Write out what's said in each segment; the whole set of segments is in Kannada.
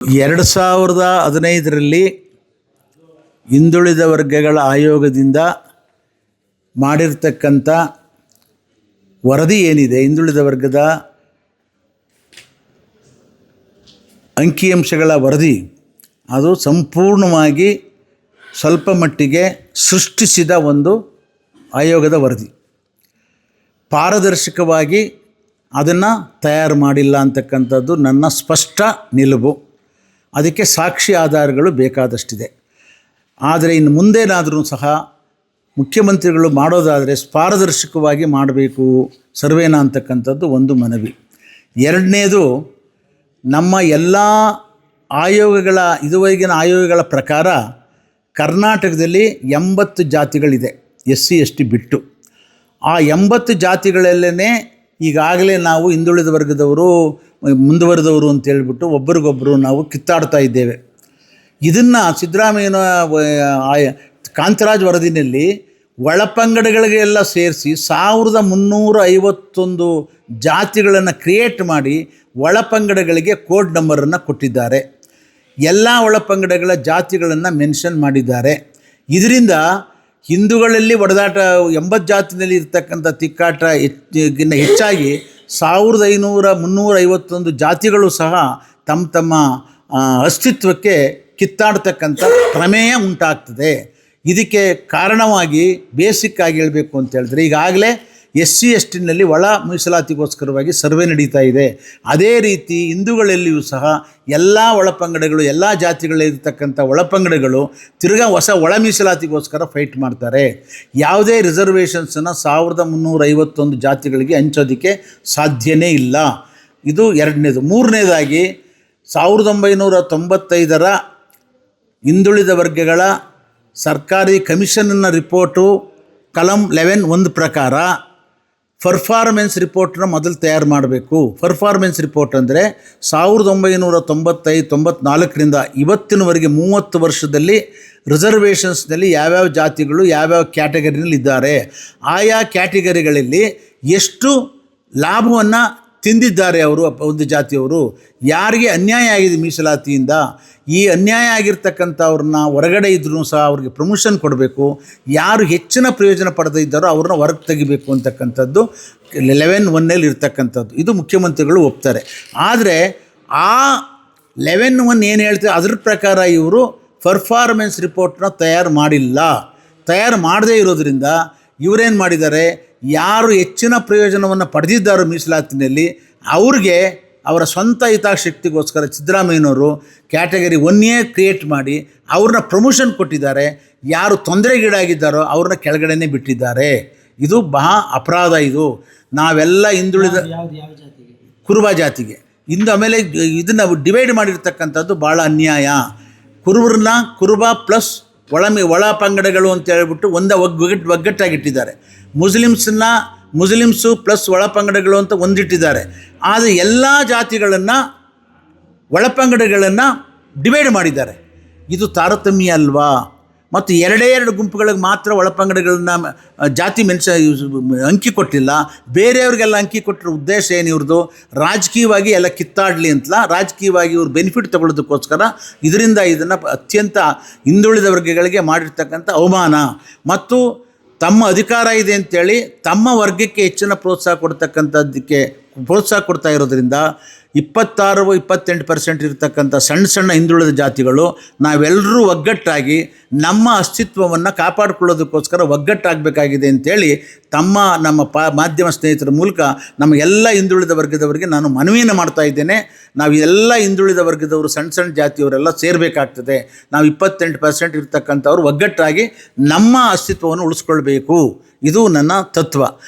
2015ರಲ್ಲಿ ಹಿಂದುಳಿದ ವರ್ಗಗಳ ಆಯೋಗದಿಂದ ಮಾಡಿರ್ತಕ್ಕಂಥ ವರದಿ ಏನಿದೆ, ಹಿಂದುಳಿದ ವರ್ಗದ ಅಂಕಿಅಂಶಗಳ ವರದಿ, ಅದು ಸಂಪೂರ್ಣವಾಗಿ ಸ್ವಲ್ಪ ಮಟ್ಟಿಗೆ ಸೃಷ್ಟಿಸಿದ ಒಂದು ಆಯೋಗದ ವರದಿ. ಪಾರದರ್ಶಕವಾಗಿ ಅದನ್ನು ತಯಾರು ಮಾಡಿಲ್ಲ ಅಂತಕ್ಕಂಥದ್ದು ನನ್ನ ಸ್ಪಷ್ಟ ನಿಲುವು. ಅದಕ್ಕೆ ಸಾಕ್ಷಿ ಆಧಾರಗಳು ಬೇಕಾದಷ್ಟಿದೆ. ಆದರೆ ಇನ್ನು ಮುಂದೇನಾದರೂ ಸಹ ಮುಖ್ಯಮಂತ್ರಿಗಳು ಮಾಡೋದಾದರೆ ಪಾರದರ್ಶಕವಾಗಿ ಮಾಡಬೇಕು ಸರ್ವೇನ ಅಂತಕ್ಕಂಥದ್ದು ಒಂದು ಮನವಿ. ಎರಡನೇದು, ನಮ್ಮ ಎಲ್ಲ ಆಯೋಗಗಳ ಇದುವರೆಗಿನ ಆಯೋಗಗಳ ಪ್ರಕಾರ ಕರ್ನಾಟಕದಲ್ಲಿ 80 ಜಾತಿಗಳಿದೆ, SC ST ಬಿಟ್ಟು. ಆ 80 ಜಾತಿಗಳಲ್ಲೇ ಈಗಾಗಲೇ ನಾವು ಹಿಂದುಳಿದ ವರ್ಗದವರು, ಮುಂದುವರೆದವರು ಅಂತೇಳ್ಬಿಟ್ಟು ಒಬ್ಬರಿಗೊಬ್ಬರು ನಾವು ಕಿತ್ತಾಡ್ತಾ ಇದ್ದೇವೆ. ಇದನ್ನು ಸಿದ್ದರಾಮಯ್ಯನ ಕಾಂತರಾಜ್ ವರದಿನಲ್ಲಿ ಒಳಪಂಗಡಗಳಿಗೆಲ್ಲ ಸೇರಿಸಿ 1351 ಜಾತಿಗಳನ್ನು ಕ್ರಿಯೇಟ್ ಮಾಡಿ ಒಳಪಂಗಡಗಳಿಗೆ ಕೋಡ್ ನಂಬರನ್ನು ಕೊಟ್ಟಿದ್ದಾರೆ. ಎಲ್ಲ ಒಳಪಂಗಡಗಳ ಜಾತಿಗಳನ್ನು ಮೆನ್ಷನ್ ಮಾಡಿದ್ದಾರೆ. ಇದರಿಂದ ಹಿಂದೂಗಳಲ್ಲಿ ಒಡೆದಾಟ 80 ಜಾತಿನಲ್ಲಿ ಇರ್ತಕ್ಕಂಥ ತಿಕ್ಕಾಟ ಗಿನ್ನ ಹೆಚ್ಚಾಗಿ 351 ಜಾತಿಗಳು ಸಹ ತಮ್ಮ ಅಸ್ತಿತ್ವಕ್ಕೆ ಕಿತ್ತಾಡ್ತಕ್ಕಂಥ ಪ್ರಮೇಯ ಉಂಟಾಗ್ತದೆ. ಇದಕ್ಕೆ ಕಾರಣವಾಗಿ ಬೇಸಿಕ್ಕಾಗಿ ಹೇಳಬೇಕು ಅಂತ ಹೇಳಿದ್ರೆ, ಈಗಾಗಲೇ SC STನಲ್ಲಿ ಒಳ ಮೀಸಲಾತಿಗೋಸ್ಕರವಾಗಿ ಸರ್ವೆ ನಡೀತಾ ಇದೆ. ಅದೇ ರೀತಿ ಹಿಂದೂಗಳಲ್ಲಿಯೂ ಸಹ ಎಲ್ಲ ಒಳಪಂಗಡಗಳು, ಎಲ್ಲ ಜಾತಿಗಳಿರ್ತಕ್ಕಂಥ ಒಳಪಂಗಡಗಳು ತಿರ್ಗಾ ಹೊಸ ಒಳ ಮೀಸಲಾತಿಗೋಸ್ಕರ ಫೈಟ್ ಮಾಡ್ತಾರೆ. ಯಾವುದೇ ರಿಸರ್ವೇಷನ್ಸನ್ನು 1351 ಜಾತಿಗಳಿಗೆ ಹಂಚೋದಕ್ಕೆ ಸಾಧ್ಯನೇ ಇಲ್ಲ. ಇದು ಎರಡನೇದು. ಮೂರನೇದಾಗಿ 1995ರ ಹಿಂದುಳಿದ ವರ್ಗಗಳ ಸರ್ಕಾರಿ ಕಮಿಷನ್ನ ರಿಪೋರ್ಟು ಕಲಂ 11 ಪ್ರಕಾರ ಪರ್ಫಾರ್ಮೆನ್ಸ್ ರಿಪೋರ್ಟ್ನ ಮೊದಲು ತಯಾರು ಮಾಡಬೇಕು. ಪರ್ಫಾರ್ಮೆನ್ಸ್ ರಿಪೋರ್ಟ್ ಅಂದರೆ 1995-94ರಿಂದ ಇವತ್ತಿನವರೆಗೆ 30 ವರ್ಷದಲ್ಲಿ ರಿಸರ್ವೇಷನ್ಸ್ನಲ್ಲಿ ಯಾವ್ಯಾವ ಜಾತಿಗಳು ಯಾವ್ಯಾವ ಕ್ಯಾಟಗರಿನಲ್ಲಿ ಇದ್ದಾರೆ, ಆಯಾ ಕ್ಯಾಟಗರಿಗಳಲ್ಲಿ ಎಷ್ಟು ಲಾಭವನ್ನು ತಿಂದಿದ್ದಾರೆ ಅವರು, ಒಂದು ಜಾತಿಯವರು, ಯಾರಿಗೆ ಅನ್ಯಾಯ ಆಗಿದೆ ಮೀಸಲಾತಿಯಿಂದ, ಈ ಅನ್ಯಾಯ ಆಗಿರ್ತಕ್ಕಂಥವ್ರನ್ನ ಹೊರಗಡೆ ಇದ್ರೂ ಸಹ ಅವ್ರಿಗೆ ಪ್ರಮೋಷನ್ ಕೊಡಬೇಕು, ಯಾರು ಹೆಚ್ಚಿನ ಪ್ರಯೋಜನ ಪಡೆದೇ ಇದ್ದಾರೋ ಅವ್ರನ್ನ ಹೊರಗೆ ತೆಗಿಬೇಕು ಅಂತಕ್ಕಂಥದ್ದು 11(1) ಇರ್ತಕ್ಕಂಥದ್ದು. ಇದು ಮುಖ್ಯಮಂತ್ರಿಗಳು ಒಪ್ತಾರೆ. ಆದರೆ ಆ 11(1) ಏನು ಹೇಳ್ತಾರೆ ಅದ್ರ ಪ್ರಕಾರ ಇವರು ಪರ್ಫಾರ್ಮೆನ್ಸ್ ರಿಪೋರ್ಟ್ನ ತಯಾರು ಮಾಡಿಲ್ಲ. ತಯಾರು ಮಾಡದೇ ಇರೋದರಿಂದ ಇವರೇನು ಮಾಡಿದ್ದಾರೆ, ಯಾರು ಹೆಚ್ಚಿನ ಪ್ರಯೋಜನವನ್ನು ಪಡೆದಿದ್ದಾರೋ ಮೀಸಲಾತಿನಲ್ಲಿ ಅವ್ರಿಗೆ ಅವರ ಸ್ವಂತ ಹಿತಾಸಕ್ತಿಗೋಸ್ಕರ ಸಿದ್ದರಾಮಯ್ಯನವರು ಕ್ಯಾಟಗರಿ 1A ಕ್ರಿಯೇಟ್ ಮಾಡಿ ಅವ್ರನ್ನ ಪ್ರಮೋಷನ್ ಕೊಟ್ಟಿದ್ದಾರೆ. ಯಾರು ತೊಂದರೆಗೀಡಾಗಿದ್ದಾರೋ ಅವ್ರನ್ನ ಕೆಳಗಡೆನೇ ಬಿಟ್ಟಿದ್ದಾರೆ. ಇದು ಮಹಾ ಅಪರಾಧ. ಇದು ನಾವೆಲ್ಲ ಹಿಂದುಳಿದ ಕುರುಬ ಜಾತಿಗೆ ಆಮೇಲೆ ಇದನ್ನು ಡಿವೈಡ್ ಮಾಡಿರ್ತಕ್ಕಂಥದ್ದು ಭಾಳ ಅನ್ಯಾಯ. ಕುರುಬರನ್ನ ಕುರುಬ ಪ್ಲಸ್ ಒಳ ಪಂಗಡಗಳು ಅಂತ ಹೇಳ್ಬಿಟ್ಟು ಒಗ್ಗಟ್ಟಾಗಿಟ್ಟಿದ್ದಾರೆ. ಮುಸ್ಲಿಮ್ಸು ಪ್ಲಸ್ ಒಳಪಂಗಡಗಳು ಅಂತ ಒಂದಿಟ್ಟಿದ್ದಾರೆ. ಆದರೆ ಎಲ್ಲ ಜಾತಿಗಳನ್ನು ಒಳಪಂಗಡಗಳನ್ನು ಡಿವೈಡ್ ಮಾಡಿದ್ದಾರೆ. ಇದು ತಾರತಮ್ಯ ಅಲ್ವಾ? ಮತ್ತು ಎರಡು ಗುಂಪುಗಳಿಗೆ ಮಾತ್ರ ಒಳಪಂಗಡಗಳನ್ನ ಜಾತಿ ಅಂಕಿ ಕೊಟ್ಟಿಲ್ಲ, ಬೇರೆಯವ್ರಿಗೆಲ್ಲ ಅಂಕಿ ಕೊಟ್ಟಿರೋ ಉದ್ದೇಶ ಏನು ಇವ್ರದ್ದು? ರಾಜಕೀಯವಾಗಿ ಎಲ್ಲ ಕಿತ್ತಾಡಲಿ ಅಂತಲ್ಲ, ರಾಜಕೀಯವಾಗಿ ಇವ್ರು ಬೆನಿಫಿಟ್ ತಗೊಳ್ಳೋದಕ್ಕೋಸ್ಕರ ಇದರಿಂದ ಇದನ್ನು ಅತ್ಯಂತ ಹಿಂದುಳಿದ ವರ್ಗಗಳಿಗೆ ಮಾಡಿರ್ತಕ್ಕಂಥ ಅವಮಾನ. ಮತ್ತು ತಮ್ಮ ಅಧಿಕಾರ ಇದೆ ಅಂಥೇಳಿ ತಮ್ಮ ವರ್ಗಕ್ಕೆ ಹೆಚ್ಚಿನ ಪ್ರೋತ್ಸಾಹ ಕೊಡ್ತಾ ಇರೋದ್ರಿಂದ 26-28% ಇರ್ತಕ್ಕಂಥ ಸಣ್ಣ ಹಿಂದುಳಿದ ಜಾತಿಗಳು ನಾವೆಲ್ಲರೂ ಒಗ್ಗಟ್ಟಾಗಿ ನಮ್ಮ ಅಸ್ತಿತ್ವವನ್ನು ಕಾಪಾಡಿಕೊಳ್ಳೋದಕ್ಕೋಸ್ಕರ ಒಗ್ಗಟ್ಟಾಗಬೇಕಾಗಿದೆ ಅಂಥೇಳಿ ನಮ್ಮ ಮಾಧ್ಯಮ ಸ್ನೇಹಿತರ ಮೂಲಕ ನಮ್ಮ ಎಲ್ಲ ಹಿಂದುಳಿದ ವರ್ಗದವರಿಗೆ ನಾನು ಮನವಿಯನ್ನು ಮಾಡ್ತಾ ಇದ್ದೇನೆ. ನಾವು ಎಲ್ಲ ಹಿಂದುಳಿದ ವರ್ಗದವರು ಸಣ್ಣ ಜಾತಿಯವರೆಲ್ಲ ಸೇರಬೇಕಾಗ್ತದೆ. ನಾವು 28% ಇರ್ತಕ್ಕಂಥವ್ರು ಒಗ್ಗಟ್ಟಾಗಿ ನಮ್ಮ ಅಸ್ತಿತ್ವವನ್ನು ಉಳಿಸ್ಕೊಳ್ಬೇಕು. ಇದು ನನ್ನ ತತ್ವ.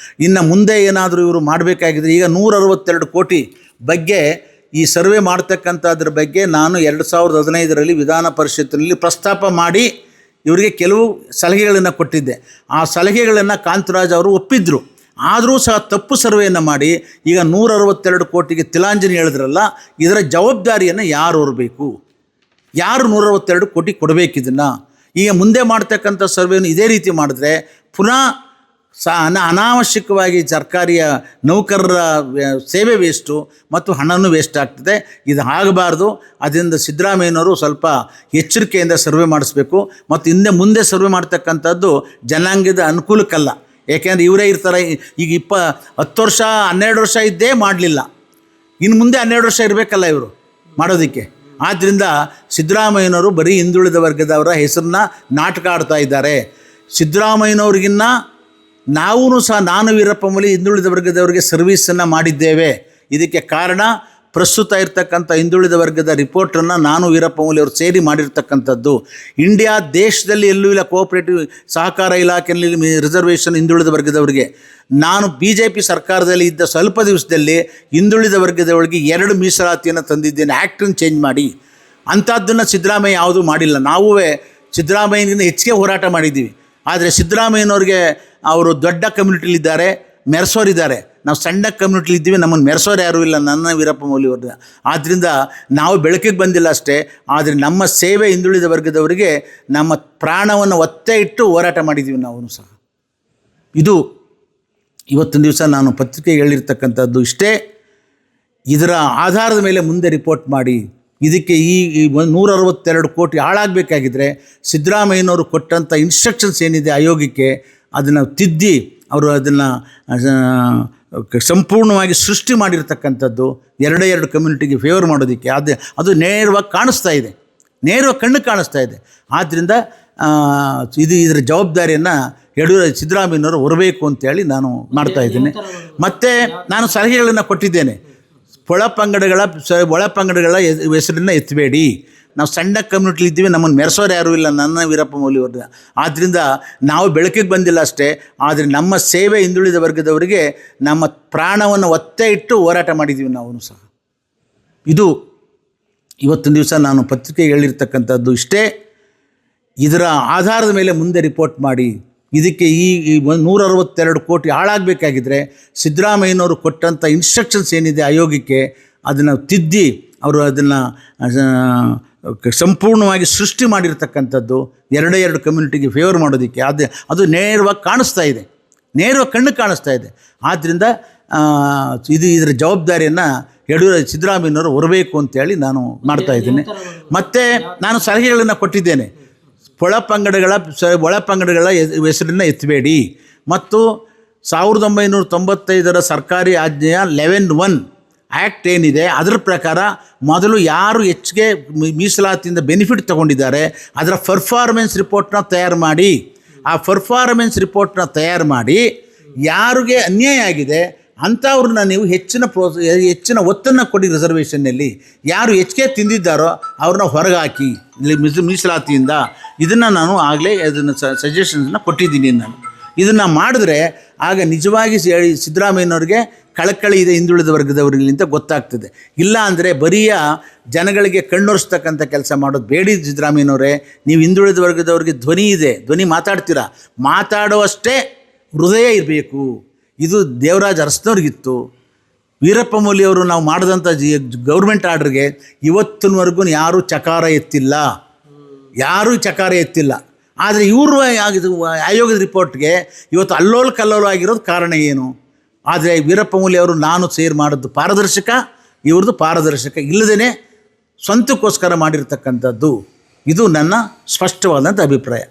ಇನ್ನು ಮುಂದೆ ಏನಾದರೂ ಇವರು ಮಾಡಬೇಕಾಗಿದ್ರೆ, ಈಗ 162 ಕೋಟಿ ಬಗ್ಗೆ ಈ ಸರ್ವೆ ಮಾಡ್ತಕ್ಕಂಥದ್ರ ಬಗ್ಗೆ ನಾನು 2015ರಲ್ಲಿ ವಿಧಾನ ಪರಿಷತ್ತಿನಲ್ಲಿ ಪ್ರಸ್ತಾಪ ಮಾಡಿ ಇವರಿಗೆ ಕೆಲವು ಸಲಹೆಗಳನ್ನು ಕೊಟ್ಟಿದ್ದೆ. ಆ ಸಲಹೆಗಳನ್ನು ಕಾಂತರಾಜ್ ಅವರು ಒಪ್ಪಿದ್ರು. ಆದರೂ ಸಹ ತಪ್ಪು ಸರ್ವೆಯನ್ನು ಮಾಡಿ ಈಗ 162 ಕೋಟಿಗೆ ತಿಲಾಂಜಲಿ ಹೇಳಿದ್ರಲ್ಲ, ಇದರ ಜವಾಬ್ದಾರಿಯನ್ನು ಯಾರು ಹೊರಬೇಕು? ಯಾರು 162 ಕೋಟಿ ಕೊಡಬೇಕಿದನ್ನು? ಈಗ ಮುಂದೆ ಮಾಡ್ತಕ್ಕಂಥ ಸರ್ವೆಯನ್ನು ಇದೇ ರೀತಿ ಮಾಡಿದ್ರೆ ಪುನಃ ಅನಾವಶ್ಯಕವಾಗಿ ಸರ್ಕಾರಿಯ ನೌಕರರ ಸೇವೆ ವೇಸ್ಟು ಮತ್ತು ಹಣನೂ ವೇಸ್ಟ್ ಆಗ್ತದೆ. ಇದು ಆಗಬಾರ್ದು. ಅದರಿಂದ ಸಿದ್ದರಾಮಯ್ಯನವರು ಸ್ವಲ್ಪ ಎಚ್ಚರಿಕೆಯಿಂದ ಸರ್ವೆ ಮಾಡಿಸ್ಬೇಕು. ಮತ್ತು ಮುಂದೆ ಸರ್ವೆ ಮಾಡ್ತಕ್ಕಂಥದ್ದು ಜನಾಂಗದ ಅನುಕೂಲಕ್ಕಲ್ಲ. ಏಕೆಂದರೆ ಇವರೇ ಇರ್ತಾರೆ. ಈಗ 10 ವರ್ಷ 12 ವರ್ಷ ಇದ್ದೇ ಮಾಡಲಿಲ್ಲ, ಇನ್ನು ಮುಂದೆ 12 ವರ್ಷ ಇರಬೇಕಲ್ಲ ಇವರು ಮಾಡೋದಕ್ಕೆ. ಆದ್ದರಿಂದ ಸಿದ್ದರಾಮಯ್ಯನವರು ಬರೀ ಹಿಂದುಳಿದ ವರ್ಗದವರ ಹೆಸರನ್ನ ನಾಟಕ ಆಡ್ತಾ ಇದ್ದಾರೆ. ಸಿದ್ದರಾಮಯ್ಯನವ್ರಿಗಿನ್ನ ನಾವೂ ಸಹ ನಾನು ವೀರಪ್ಪ ಮೊಯ್ಲಿ ಹಿಂದುಳಿದ ವರ್ಗದವರಿಗೆ ಸರ್ವೀಸನ್ನು ಮಾಡಿದ್ದೇವೆ. ಇದಕ್ಕೆ ಕಾರಣ ಪ್ರಸ್ತುತ ಇರ್ತಕ್ಕಂಥ ಹಿಂದುಳಿದ ವರ್ಗದ ರಿಪೋರ್ಟನ್ನು ನಾನು ವೀರಪ್ಪ ಮೊಯ್ಲಿ ಅವರು ಸೇರಿ ಮಾಡಿರ್ತಕ್ಕಂಥದ್ದು. ಇಂಡಿಯಾ ದೇಶದಲ್ಲಿ ಎಲ್ಲೂ ಇಲ್ಲ ಕೋಆಪರೇಟಿವ್ ಸಹಕಾರ ಇಲಾಖೆಯಲ್ಲಿ ರಿಸರ್ವೇಷನ್ ಹಿಂದುಳಿದ ವರ್ಗದವರಿಗೆ. ನಾನು BJP ಸರ್ಕಾರದಲ್ಲಿ ಇದ್ದ ಸ್ವಲ್ಪ ದಿವಸದಲ್ಲಿ ಹಿಂದುಳಿದ ವರ್ಗದವರಿಗೆ 2 ಮೀಸಲಾತಿಯನ್ನು ತಂದಿದ್ದೇನೆ, ಆ್ಯಕ್ಟನ್ನು ಚೇಂಜ್ ಮಾಡಿ. ಅಂಥದ್ದನ್ನು ಸಿದ್ದರಾಮಯ್ಯ ಯಾವುದೂ ಮಾಡಿಲ್ಲ. ನಾವೇ ಸಿದ್ದರಾಮಯ್ಯನಿಂದ ಹೆಚ್ಚಿಗೆ ಹೋರಾಟ ಮಾಡಿದ್ದೀವಿ. ಆದರೆ ಸಿದ್ದರಾಮಯ್ಯನವ್ರಿಗೆ ಅವರು ದೊಡ್ಡ ಕಮ್ಯುನಿಟಿಲಿದ್ದಾರೆ, ಮೆರೆಸೋರಿದ್ದಾರೆ. ನಾವು ಸಣ್ಣ ಕಮ್ಯುನಿಟಿಲಿದ್ದೀವಿ, ನಮ್ಮನ್ನು ಮೆರೆಸೋರು ಯಾರೂ ಇಲ್ಲ, ನನ್ನ ವೀರಪ್ಪ ಮೊಯ್ಲಿ ಅವ್ರದ್ದು. ಆದ್ದರಿಂದ ನಾವು ಬೆಳಕಿಗೆ ಬಂದಿಲ್ಲ ಅಷ್ಟೇ, ಆದರೆ ನಮ್ಮ ಸೇವೆ ಹಿಂದುಳಿದ ವರ್ಗದವರಿಗೆ ನಮ್ಮ ಪ್ರಾಣವನ್ನು ಒತ್ತೆ ಇಟ್ಟು ಹೋರಾಟ ಮಾಡಿದ್ದೀವಿ ನಾವು ಸಹ. ಇದು ಇವತ್ತಿನ ದಿವಸ ನಾನು ಪತ್ರಿಕೆಗೆ ಹೇಳಿರ್ತಕ್ಕಂಥದ್ದು ಇಷ್ಟೇ. ಇದರ ಆಧಾರದ ಮೇಲೆ ಮುಂದೆ ರಿಪೋರ್ಟ್ ಮಾಡಿ. ಇದಕ್ಕೆ ಈ 162 ಕೋಟಿ ಹಾಳಾಗಬೇಕಾಗಿದ್ದರೆ ಸಿದ್ದರಾಮಯ್ಯನವರು ಕೊಟ್ಟಂಥ ಇನ್ಸ್ಟ್ರಕ್ಷನ್ಸ್ ಏನಿದೆ ಆಯೋಗಕ್ಕೆ, ಅದನ್ನು ತಿದ್ದಿ ಅವರು ಅದನ್ನು ಸಂಪೂರ್ಣವಾಗಿ ಸೃಷ್ಟಿ ಮಾಡಿರ್ತಕ್ಕಂಥದ್ದು 2 ಕಮ್ಯುನಿಟಿಗೆ ಫೇವರ್ ಮಾಡೋದಕ್ಕೆ. ಅದು ನೇರವಾಗಿ ಕಾಣಿಸ್ತಾ ಇದೆ, ನೇರವಾಗಿ ಕಣ್ಣು ಕಾಣಿಸ್ತಾ ಇದೆ. ಆದ್ದರಿಂದ ಇದರ ಜವಾಬ್ದಾರಿಯನ್ನು ಸಿದ್ದರಾಮಯ್ಯನವರು ಹೊರಬೇಕು ಅಂತೇಳಿ ನಾನು ಮಾಡ್ತಾಯಿದ್ದೀನಿ. ಮತ್ತು ನಾನು ಸಲಹೆಗಳನ್ನು ಕೊಟ್ಟಿದ್ದೇನೆ. ಒಳಪಂಗಡಗಳ ಹೆಸರನ್ನು ಎತ್ತಬೇಡಿ. ನಾವು ಸಣ್ಣ ಕಮ್ಯುನಿಟಿ ಇದ್ದೀವಿ, ನಮ್ಮನ್ನು ಮೆರೆಸೋರು ಯಾರೂ ಇಲ್ಲ, ನನ್ನ ವೀರಪ್ಪ ಮೊಯ್ಲಿ ಅವ್ರದ್ದು. ಆದ್ದರಿಂದ ನಾವು ಬೆಳಕಿಗೆ ಬಂದಿಲ್ಲ ಅಷ್ಟೇ, ಆದರೆ ನಮ್ಮ ಸೇವೆ ಹಿಂದುಳಿದ ವರ್ಗದವರಿಗೆ ನಮ್ಮ ಪ್ರಾಣವನ್ನು ಒತ್ತೆ ಇಟ್ಟು ಹೋರಾಟ ಮಾಡಿದ್ದೀವಿ ನಾವು ಸಹ. ಇದು ಇವತ್ತಿನ ದಿವಸ ನಾನು ಪತ್ರಿಕೆಗೆ ಹೇಳಿರ್ತಕ್ಕಂಥದ್ದು ಇಷ್ಟೇ. ಇದರ ಆಧಾರದ ಮೇಲೆ ಮುಂದೆ ರಿಪೋರ್ಟ್ ಮಾಡಿ. ಇದಕ್ಕೆ ಈ 162 ಕೋಟಿ ಹಾಳಾಗಬೇಕಾಗಿದ್ದರೆ ಸಿದ್ದರಾಮಯ್ಯನವರು ಕೊಟ್ಟಂಥ ಇನ್ಸ್ಟ್ರಕ್ಷನ್ಸ್ ಏನಿದೆ ಆಯೋಗಕ್ಕೆ, ಅದನ್ನು ತಿದ್ದಿ ಅವರು ಅದನ್ನು ಸಂಪೂರ್ಣವಾಗಿ ಸೃಷ್ಟಿ ಮಾಡಿರ್ತಕ್ಕಂಥದ್ದು 2 ಕಮ್ಯುನಿಟಿಗೆ ಫೇವರ್ ಮಾಡೋದಕ್ಕೆ. ಅದು ನೇರವಾಗಿ ಕಾಣಿಸ್ತಾ ಇದೆ, ನೇರವಾಗಿ ಕಣ್ಣು ಕಾಣಿಸ್ತಾ ಇದೆ. ಆದ್ದರಿಂದ ಇದರ ಜವಾಬ್ದಾರಿಯನ್ನು ಸಿದ್ದರಾಮಯ್ಯನವರು ಹೊರಬೇಕು ಅಂತೇಳಿ ನಾನು ಮಾಡ್ತಾಯಿದ್ದೀನಿ. ಮತ್ತು ನಾನು ಸಲಹೆಗಳನ್ನು ಕೊಟ್ಟಿದ್ದೇನೆ. ಒಳಪಂಗಡಗಳ ಹೆಸರನ್ನು ಎತ್ತಬೇಡಿ. ಮತ್ತು 1995 ಸರ್ಕಾರಿ ಆಜ್ಞೆಯ 11(1) ಆ್ಯಕ್ಟ್ ಏನಿದೆ ಅದರ ಪ್ರಕಾರ ಮೊದಲು ಯಾರು ಹೆಚ್ಚಿಗೆ ಮೀಸಲಾತಿಯಿಂದ ಬೆನಿಫಿಟ್ ತೊಗೊಂಡಿದ್ದಾರೆ ಅದರ ಪರ್ಫಾರ್ಮೆನ್ಸ್ ರಿಪೋರ್ಟ್ನ ತಯಾರು ಮಾಡಿ. ಆ ಪರ್ಫಾರ್ಮೆನ್ಸ್ ರಿಪೋರ್ಟ್ನ ತಯಾರು ಮಾಡಿ ಯಾರಿಗೆ ಅನ್ಯಾಯ ಆಗಿದೆ ಅಂಥವ್ರನ್ನ ನೀವು ಹೆಚ್ಚಿನ ಒತ್ತನ್ನು ಕೊಡಿ. ರಿಸರ್ವೇಷನ್ನಲ್ಲಿ ಯಾರು ಹೆಚ್ಚಿಗೆ ತಿಂದಿದ್ದಾರೋ ಅವ್ರನ್ನ ಹೊರಗೆ ಹಾಕಿ ಮೀಸಲಾತಿಯಿಂದ. ಇದನ್ನು ನಾನು ಆಗಲೇ ಅದನ್ನು ಸಜೆಷನ್ಸನ್ನು ಕೊಟ್ಟಿದ್ದೀನಿ. ನಾನು ಇದನ್ನು ಮಾಡಿದ್ರೆ ಆಗ ನಿಜವಾಗಿ ಸಿದ್ದರಾಮಯ್ಯನವ್ರಿಗೆ ಕಳಕಳಿ ಇದೆ ಹಿಂದುಳಿದ ವರ್ಗದವರಿಗೆ ಅಂತ ಗೊತ್ತಾಗ್ತದೆ. ಇಲ್ಲ ಅಂದರೆ ಬರೀ ಜನಗಳಿಗೆ ಕಣ್ಣೊರೆಸ್ತಕ್ಕಂಥ ಕೆಲಸ ಮಾಡೋದು ಬೇಡಿ. ಸಿದ್ದರಾಮಯ್ಯನವರೇ, ನೀವು ಹಿಂದುಳಿದ ವರ್ಗದವ್ರಿಗೆ ಧ್ವನಿ ಇದೆ, ಧ್ವನಿ ಮಾತಾಡ್ತೀರಾ, ಮಾತಾಡುವಷ್ಟೇ ಹೃದಯ ಇರಬೇಕು. ಇದು ದೇವರಾಜ ಅರಸನವ್ರಿಗಿತ್ತು. ವೀರಪ್ಪ ಮೊಯ್ಲಿ ಅವರು ನಾವು ಮಾಡಿದಂಥ ಗೌರ್ಮೆಂಟ್ ಆರ್ಡ್ರಿಗೆ ಇವತ್ತಿನವರೆಗೂ ಯಾರೂ ಚಕಾರ ಎತ್ತಿಲ್ಲ. ಆದರೆ ಇವರು ಆಯೋಗದ ರಿಪೋರ್ಟ್ಗೆ ಇವತ್ತು ಅಲ್ಲೋಲ ಕಲ್ಲೋಲ ಆಗಿರೋದು ಕಾರಣ ಏನು? ಆದರೆ ವೀರಪ್ಪ ಮೊಯ್ಲಿ ಅವರು ನಾನು ಸೇರಿ ಮಾಡೋದು ಪಾರದರ್ಶಕ, ಇವ್ರದ್ದು ಪಾರದರ್ಶಕ ಇಲ್ಲದೇ ಸ್ವಂತಕ್ಕೋಸ್ಕರ ಮಾಡಿರ್ತಕ್ಕಂಥದ್ದು. ಇದು ನನ್ನ ಸ್ಪಷ್ಟವಾದಂಥ ಅಭಿಪ್ರಾಯ.